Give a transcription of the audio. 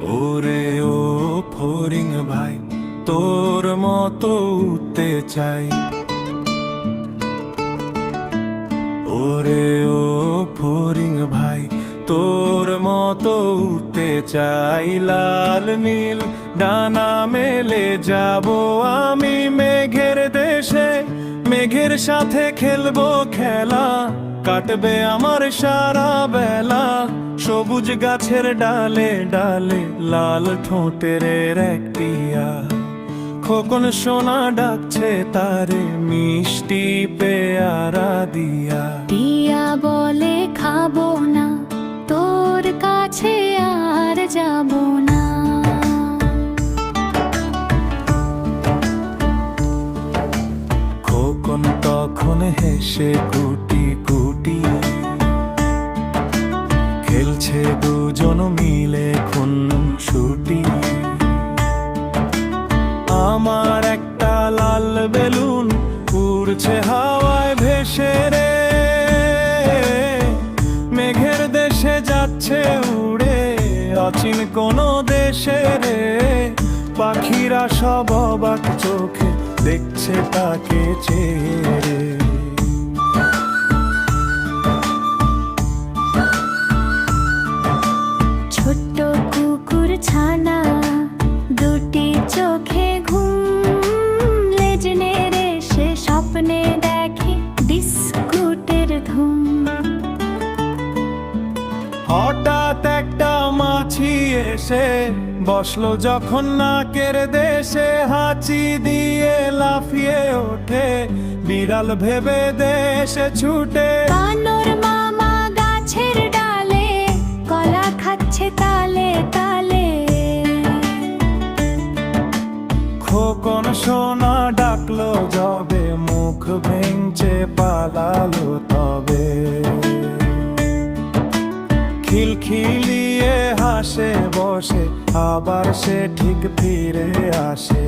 ওরে ও ফড়িং ভাই, তোর মতো উঠতে চাই। ওরে ও ফড়িং ভাই, তোর মতো উঠতে চাই। লাল নীল ডানা মেলে যাব আমি মেঘের দেশে, মেঘের সাথে খেলবো খেলা, কাটবে আমার সারা বেলা। সবুজ গাছের ডালে ডালে লাল ঠোঁটের একটিয়া, খোকন সোনা ডাকছে তারে মিষ্টি পেয়ারা দিয়া। টিয়া বলে খাবো না, তোর কাছে আর যাব না। খোকন তখন হেসে কুটি কুটি, খেলছে দুজন মিলে খুনসুটি। আমার একটা লাল বেলুন উড়ছে হাওয়ায় ভেসে রে, মেঘের দেশে যাচ্ছে উড়ে অচিন কোনো দেশে রে। পাখিরা সব অবাক চোখে দেখছে তাকে চেয়ে। ছোট্ট কুকুর ছানা দুটি চোখে ঘুম, লেজ নেড়ে সে স্বপ্নে দেখে বিস্কুটের ধুম। হঠাৎ একটা মাছি এসে বসলো যখন নাকের দেশে, হাঁচি দিয়ে লাফিয়ে ওঠে বিড়াল ভেবে দেশে ছুটে। বানর মামা গাছের ডালে কলা খাচ্ছে তালে তালে, খোকন সোনা ডাকলো যবে, মুখ ভেঙচে পালালো তবে। খিলখিলিয়ে হাসে বসে আবার সে ঠিক ফিরে আসে।